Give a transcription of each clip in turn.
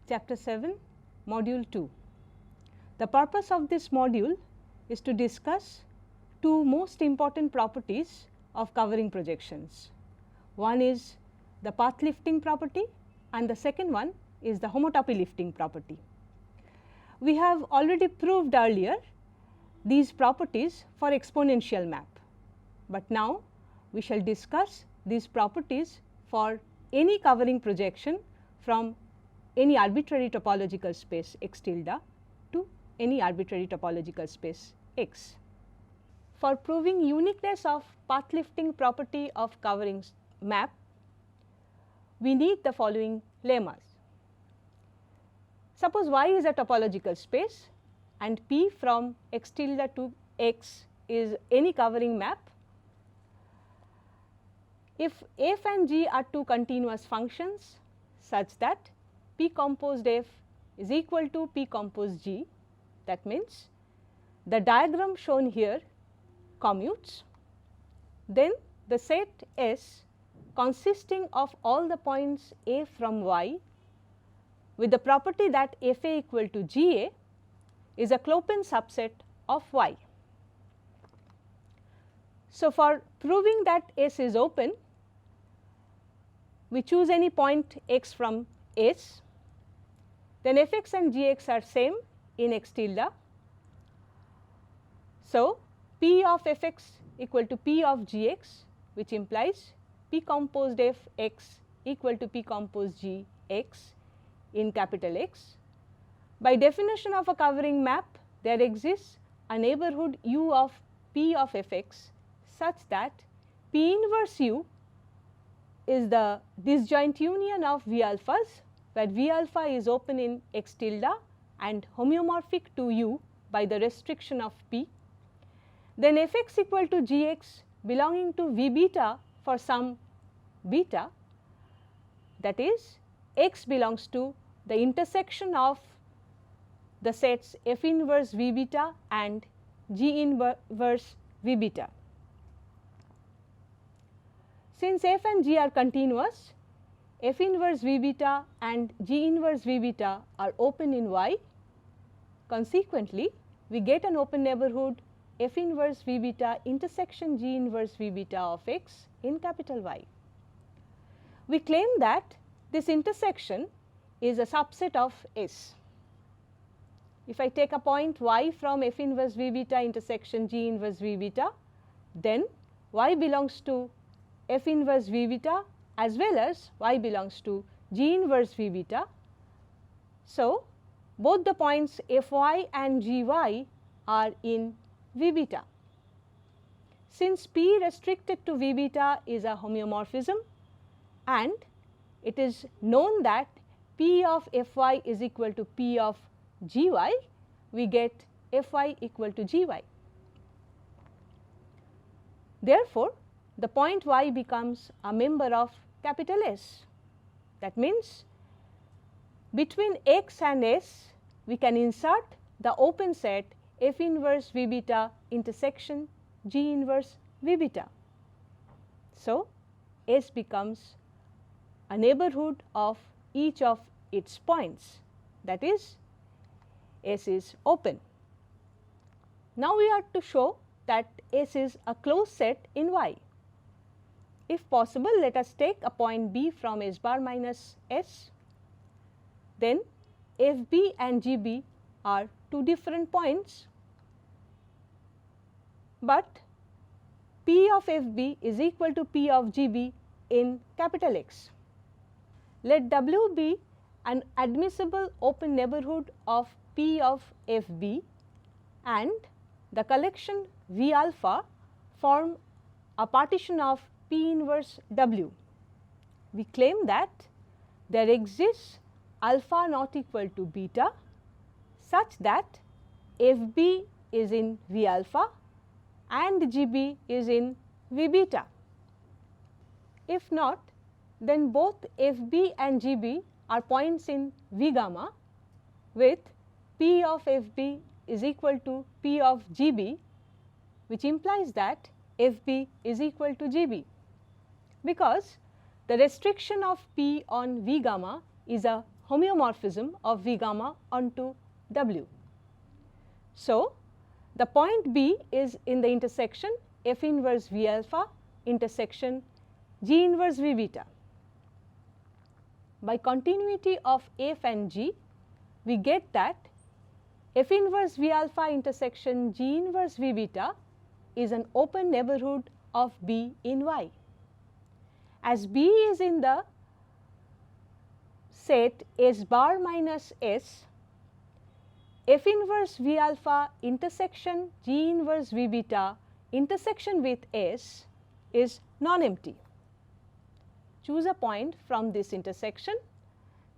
Chapter 7, Module 2. The purpose of this module is to discuss two most important properties of covering projections. One is the path lifting property and the second one is the homotopy lifting property. We have already proved earlier these properties for exponential map, but now we shall discuss these properties for any covering projection from any arbitrary topological space x tilde to any arbitrary topological space x. For proving uniqueness of path lifting property of covering map, we need the following lemmas. Suppose Y is a topological space and P from x tilde to x is any covering map. If f and g are two continuous functions such that P composed f is equal to P composed g, that means the diagram shown here commutes, then the set S consisting of all the points a from y with the property that f a equal to g a is a Clopin subset of y. So, for proving that S is open, we choose any point x from S, then f x and g x are same in x tilde. So, P of f x equal to P of g x, which implies P composed f x equal to P composed g x in capital X. By definition of a covering map, there exists a neighborhood U of P of f x such that P inverse U is the disjoint union of V alphas, where V alpha is open in x tilde and homeomorphic to U by the restriction of P. Then f x equal to g x belonging to V beta for some beta, that is x belongs to the intersection of the sets f inverse V beta and g inverse V beta. Since f and g are continuous, f inverse V beta and g inverse V beta are open in Y. Consequently, we get an open neighborhood f inverse V beta intersection g inverse V beta of x in capital Y. We claim that this intersection is a subset of S. If I take a point y from f inverse V beta intersection g inverse V beta, then y belongs to f inverse V beta as well as y belongs to g inverse V beta. So, both the points f y and g y are in V beta. Since P restricted to V beta is a homeomorphism and it is known that P of f y is equal to P of g y, we get f y equal to g y. Therefore, the point y becomes a member of capital S. That means, between x and S we can insert the open set f inverse V beta intersection g inverse V beta. So, S becomes a neighborhood of each of its points, that is S is open. Now, we are to show that S is a closed set in Y. If possible, let us take a point B from S bar minus S, then F B and G B are two different points, but P of F B is equal to P of G B in capital X. Let W be an admissible open neighborhood of P of F B and the collection V alpha form a partition of P inverse W. We claim that there exists alpha not equal to beta such that F B is in V alpha and G B is in V beta. If not, then both F B and G B are points in V gamma with P of F B is equal to P of G B, which implies that F B is equal to G B, because the restriction of P on V gamma is a homeomorphism of V gamma onto W. So, the point B is in the intersection F inverse V alpha intersection G inverse V beta. By continuity of F and G, we get that F inverse V alpha intersection G inverse V beta is an open neighborhood of B in Y. As B is in the set S bar minus S, F inverse V alpha intersection G inverse V beta intersection with S is non-empty. Choose a point from this intersection,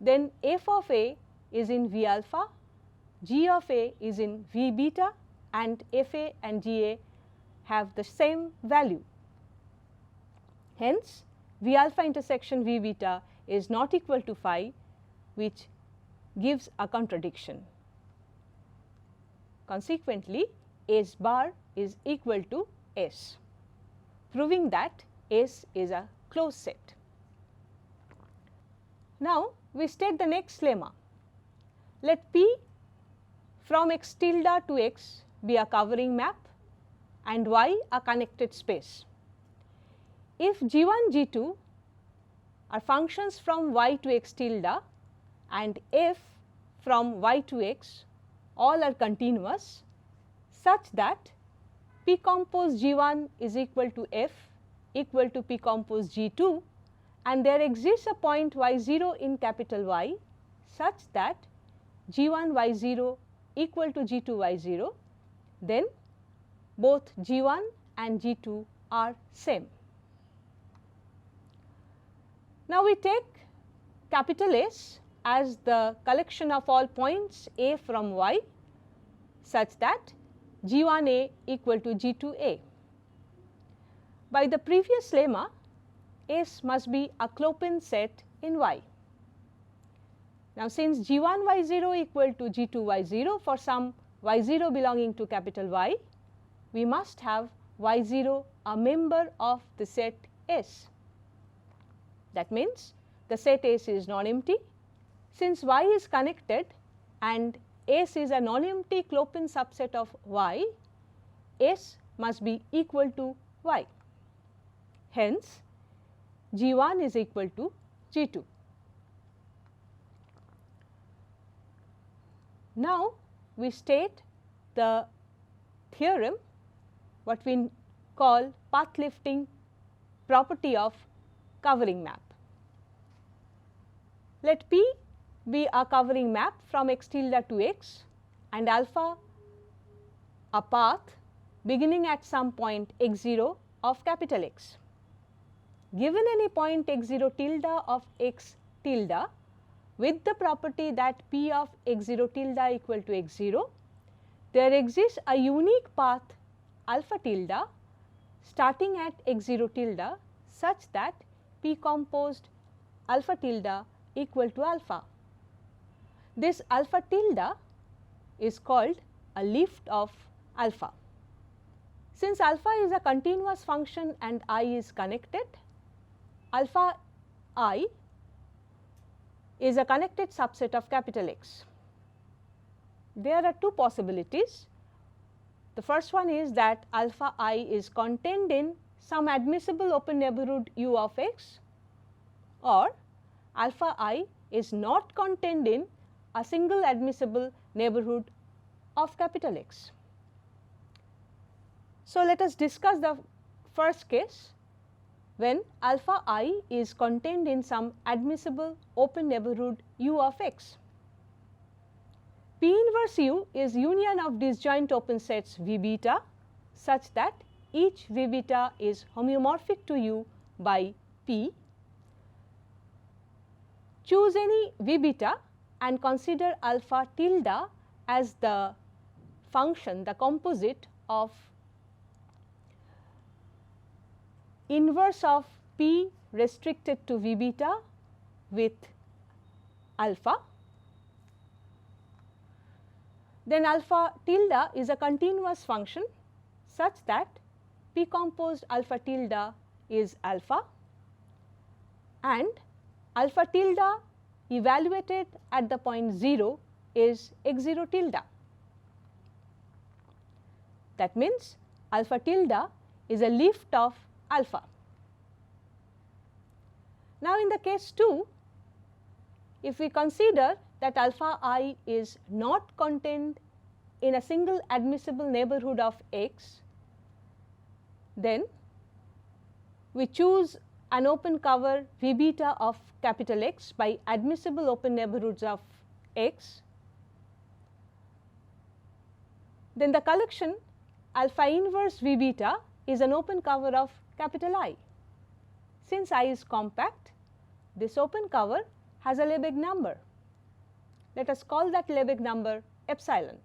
then F of A is in V alpha, G of A is in V beta, and F A and G A have the same value. Hence, V alpha intersection V beta is not equal to phi, which gives a contradiction. Consequently, S bar is equal to S, proving that S is a closed set. Now, we state the next lemma. Let P from x tilde to x be a covering map and Y a connected space. If G1, G2 are functions from Y to x tilde and F from Y to x all are continuous, such that P compose G1 is equal to F equal to P compose G2, and there exists a point y0 in capital Y such that G1 y0 equal to G2 y0, then both G1 and G2 are same. Now, we take capital S as the collection of all points A from Y such that G1A equal to G2A. By the previous lemma, S must be a clopin set in Y. Now, since G1 y0 equal to G2 y0 for some y0 belonging to capital Y, we must have y0 a member of the set S. That means, the set S is non-empty. Since Y is connected and S is a non-empty clopin subset of Y, S must be equal to Y. Hence, G1 is equal to G2. Now, we state the theorem, what we call path lifting property of covering map. Let P be a covering map from x tilde to x and alpha a path beginning at some point x0 of capital X. Given any point x0 tilde of x tilde with the property that P of x0 tilde equal to x0, there exists a unique path alpha tilde starting at x0 tilde such that P composed alpha tilde equal to alpha. This alpha tilde is called a lift of alpha. Since alpha is a continuous function and I is connected, alpha I is a connected subset of capital X. There are two possibilities. The first one is that alpha I is contained in some admissible open neighborhood U of x, or alpha I is not contained in a single admissible neighborhood of capital X. So, let us discuss the first case when alpha I is contained in some admissible open neighborhood U of x. P inverse U is union of disjoint open sets V beta such that each V beta is homeomorphic to U by P. Choose any V beta and consider alpha tilde as the function, the composite of inverse of P restricted to V beta with alpha. Then alpha tilde is a continuous function such that P composed alpha tilde is alpha, and alpha tilde evaluated at the point 0 is x0 tilde. That means alpha tilde is a lift of alpha. Now, in the case 2, if we consider that alpha I is not contained in a single admissible neighborhood of x, then we choose an open cover V beta of capital X by admissible open neighborhoods of x. Then the collection alpha inverse V beta is an open cover of capital I. Since I is compact, this open cover has a Lebesgue number. Let us call that Lebesgue number epsilon.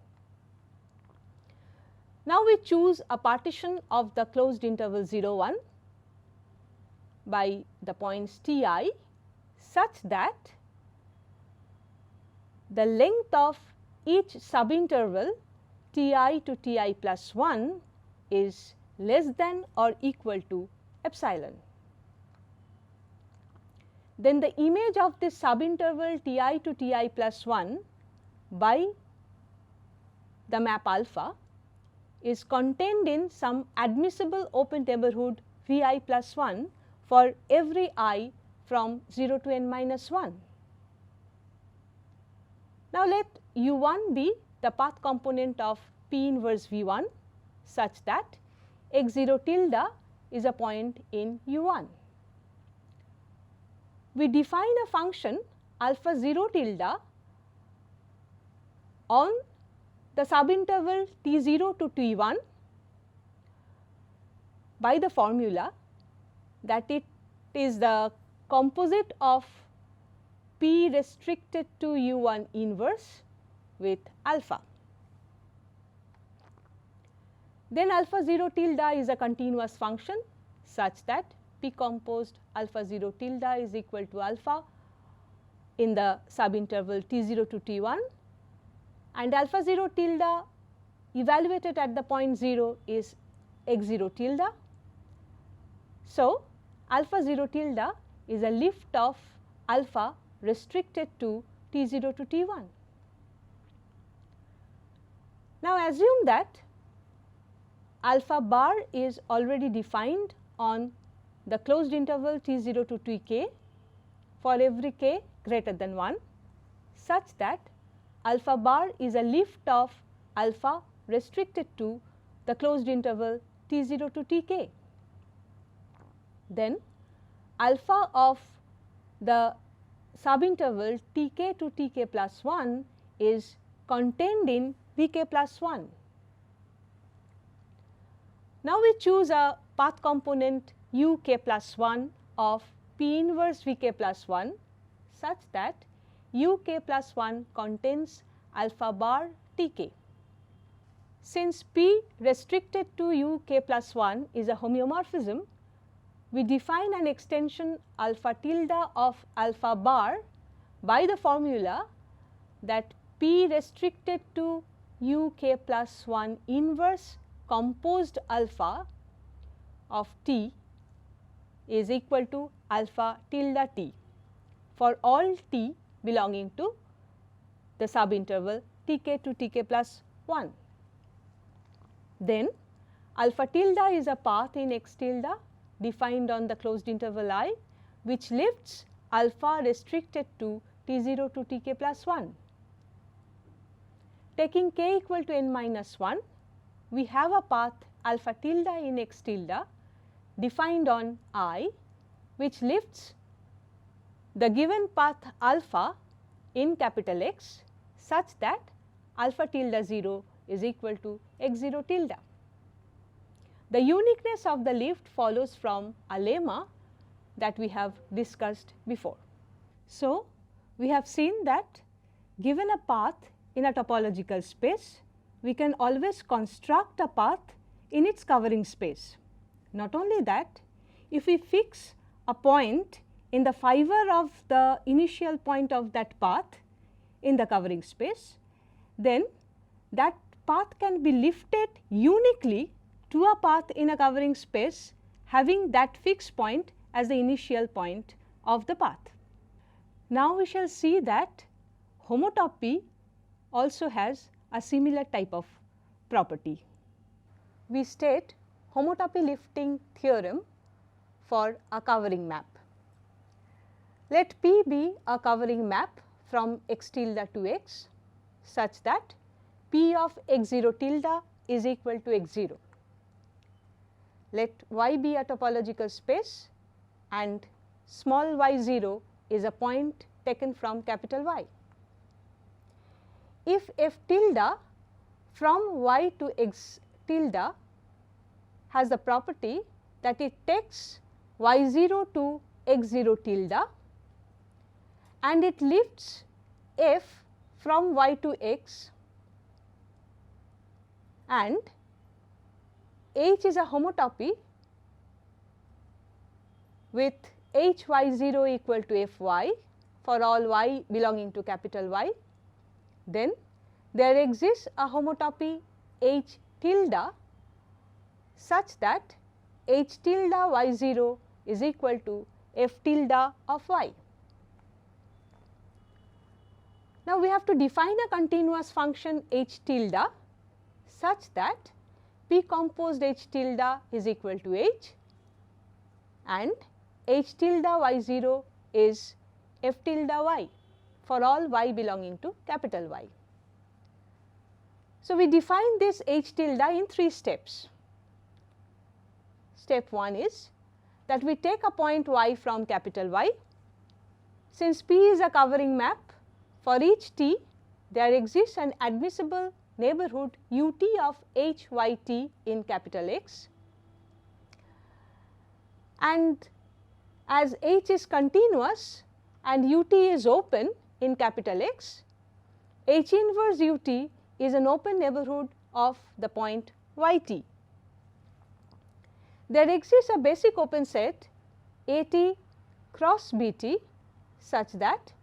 Now, we choose a partition of the closed interval 0, 1 by the points T I such that the length of each subinterval T I to T I plus 1 is less than or equal to epsilon. Then the image of this subinterval T I to T I plus 1 by the map alpha is contained in some admissible open neighborhood V I plus 1 for every I from 0 to n minus 1. Now, let U1 be the path component of P inverse V1 such that x0 tilde is a point in U1. We define a function alpha 0 tilde on the subinterval T0 to T1 by the formula that it is the composite of P restricted to U1 inverse with alpha. Then alpha 0 tilde is a continuous function such that P composed alpha 0 tilde is equal to alpha in the subinterval T0 to T1, and alpha 0 tilde evaluated at the point 0 is x0 tilde. So, alpha 0 tilde is a lift of alpha restricted to T0 to T1. Now, assume that alpha bar is already defined on the closed interval T0 to Tk for every k greater than 1 such that alpha bar is a lift of alpha restricted to the closed interval T0 to Tk. Then alpha of the subinterval Tk to Tk plus 1 is contained in Vk plus 1. Now, we choose a path component Uk plus 1 of P inverse Vk plus 1 such that Uk plus 1 contains alpha bar Tk. Since P restricted to Uk plus 1 is a homeomorphism, we define an extension alpha tilde of alpha bar by the formula that P restricted to Uk plus 1 inverse composed alpha of T is equal to alpha tilde T for all T belonging to the subinterval Tk to Tk plus 1. Then alpha tilde is a path in x tilde defined on the closed interval I, which lifts alpha restricted to T0 to Tk plus 1. Taking k equal to n minus 1, we have a path alpha tilde in x tilde defined on I, which lifts the given path alpha in capital X such that alpha tilde 0 is equal to x0 tilde. The uniqueness of the lift follows from a lemma that we have discussed before. So, we have seen that given a path in a topological space, we can always construct a path in its covering space. Not only that, if we fix a point in the fiber of the initial point of that path in the covering space, then that path can be lifted uniquely to a path in a covering space having that fixed point as the initial point of the path. Now we shall see that homotopy also has a similar type of property. We state homotopy lifting theorem for a covering map. Let P be a covering map from x tilde to x such that P of x 0 tilde is equal to x 0. Let Y be a topological space and small y 0 is a point taken from capital Y. If f tilde from y to x tilde has the property that it takes y 0 to x 0 tilde and it lifts f from y to x, and H is a homotopy with h y 0 equal to f y for all y belonging to capital Y, then there exists a homotopy H tilde such that H tilde y 0 is equal to f tilde of y. Now we have to define a continuous function H tilde such that P composed H tilde is equal to H and H tilde y 0 is f tilde y for all y belonging to capital Y. So we define this H tilde in 3 steps. Step 1 is that we take a point y from capital Y. Since P is a covering map, for each t there exists an admissible neighborhood ut of h y t in capital X, and as h is continuous and ut is open in capital X, H inverse ut is an open neighborhood of the point yt. There exists a basic open set At cross Bt such that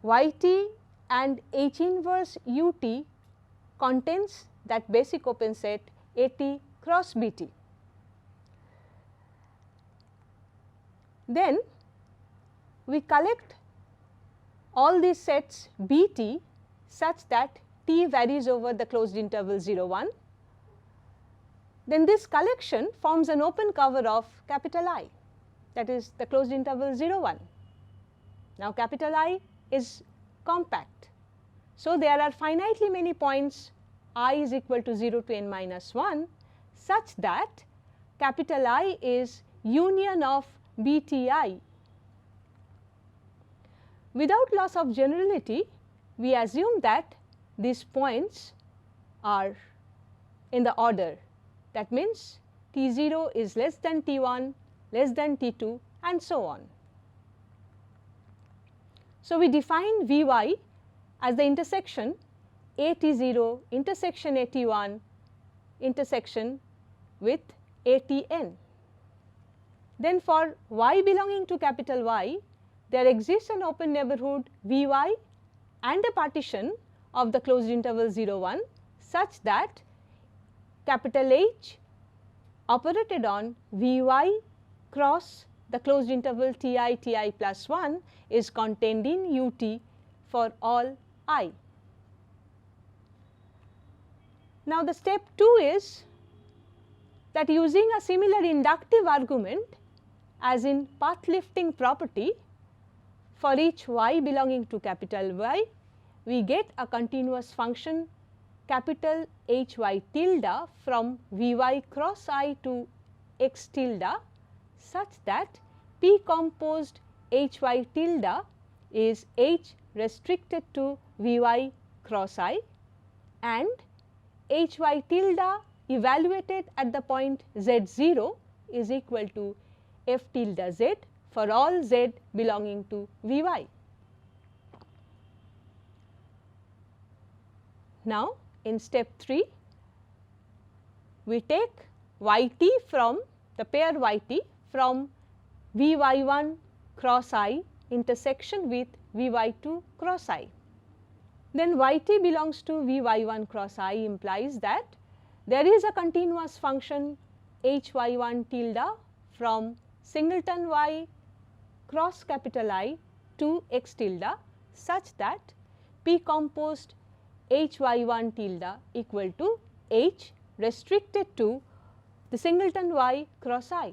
Yt and H inverse ut contains that basic open set At cross Bt. Then we collect all these sets Bt such that T varies over the closed interval 0 1. Then this collection forms an open cover of capital I, that is the closed interval 0 1. Now capital I is compact. So there are finitely many points I is equal to 0 to n minus 1 such that capital I is union of Bti. Without loss of generality, we assume that these points are in the order, that means T0 is less than T1, less than T2 and so on. So we define Vy as the intersection At0 intersection At1 intersection with Atn. Then for y belonging to capital Y, there exists an open neighborhood Vy and a partition of the closed interval 0 1 such that capital H operated on Vy cross the closed interval Ti Ti plus 1 is contained in Ut for all I. Now the step 2 is that using a similar inductive argument as in path lifting property, for each y belonging to capital Y, we get a continuous function capital Hy tilde from Vy cross I to x tilde such that P composed Hy tilde is H restricted to Vy cross I and Hy tilde evaluated at the point z0 is equal to f tilde z for all z belonging to Vy. Now in step 3, we take Yt from the pair Yt from Vy1 cross I intersection with Vy2 cross I. Then Yt belongs to Vy1 cross I implies that there is a continuous function Hy1 tilde from singleton y cross capital I to x tilde such that P composed hy1 tilde equal to h restricted to the singleton y cross I,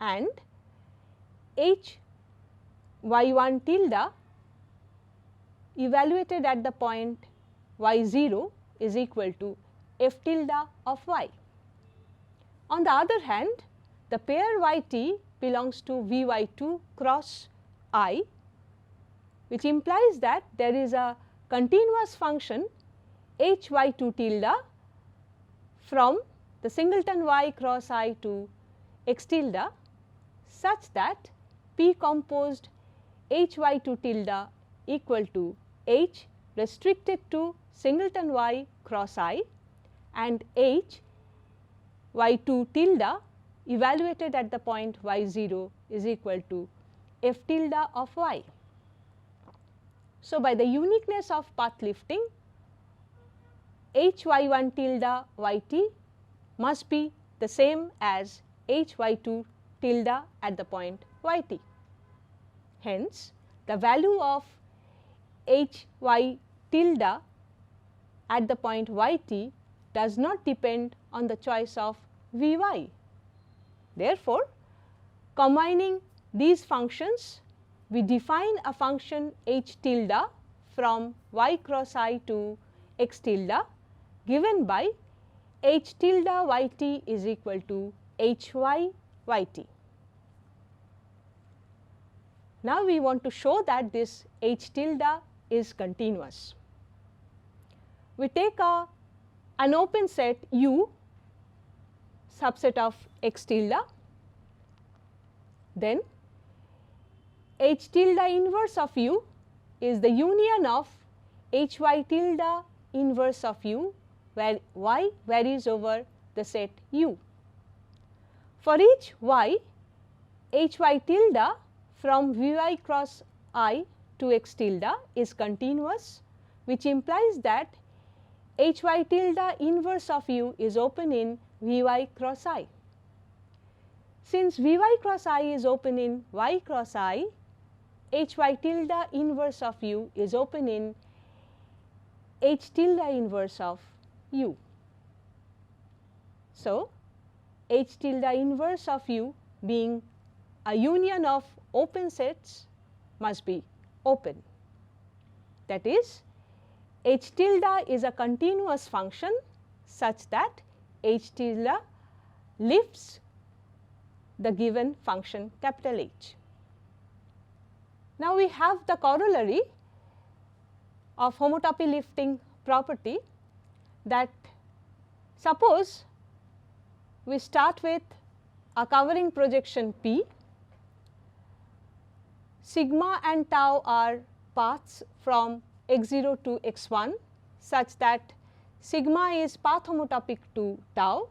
and hy1 tilde evaluated at the point y0 is equal to f tilde of y. On the other hand, the pair yt belongs to vy2 cross I, which implies that there is a continuous function hy2 tilde from the singleton y cross I to x tilde such that P composed hy2 tilde equal to h restricted to singleton y cross I and h y2 tilde evaluated at the point y0 is equal to f tilde of y. So, by the uniqueness of path lifting, hy1 tilde yt must be the same as hy2 tilde at the point yt. Hence, the value of hy tilde at the point yt does not depend on the choice of vy. Therefore, combining these functions, we define a function h tilde from y cross I to x tilde given by h tilde yt is equal to hy yt. Now, we want to show that this h tilde is continuous. We take an open set U subset of x tilde, then h tilde inverse of U is the union of hy tilde inverse of U where y varies over the set U. For each y, hy tilde from vy cross I to x tilde is continuous, which implies that hy tilde inverse of U is open in vy cross I. Since vy cross I is open in y cross I, hy tilde inverse of U is open in h tilde inverse of U. So, h tilde inverse of U being a union of open sets must be open. That is, h tilde is a continuous function such that h tilde lifts the given function capital H. Now, we have the corollary of homotopy lifting property, that suppose we start with a covering projection P, sigma and tau are paths from x0 to x1 such that sigma is path homotopic to tau,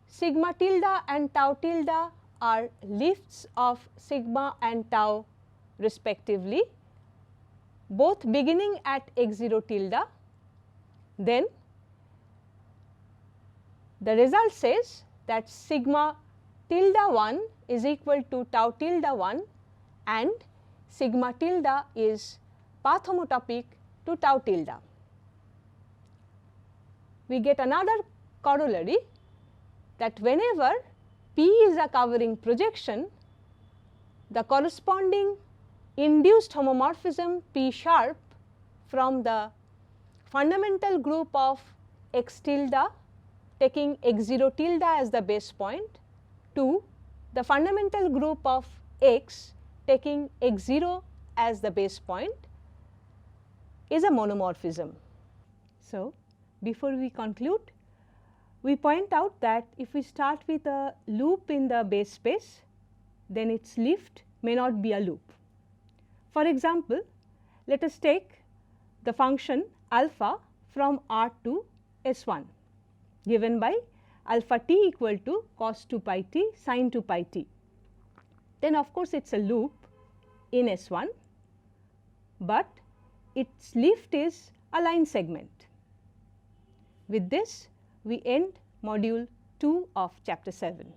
sigma tilde and tau tilde are lifts of sigma and tau respectively, both beginning at x0 tilde. Then the result says that sigma tilde 1 is equal to tau tilde 1 and sigma tilde is path homotopic to tau tilde. We get another corollary that whenever P is a covering projection, the corresponding induced homomorphism P sharp from the fundamental group of x tilde taking x0 tilde as the base point to the fundamental group of x taking x0 as the base point is a monomorphism. So, before we conclude, we point out that if we start with a loop in the base space, then its lift may not be a loop. For example, let us take the function alpha from R to S1 given by alpha t equal to cos 2 pi t sin 2 pi t. Then of course, it is a loop in S1, but its lift is a line segment. With this, we end module 2 of chapter 7.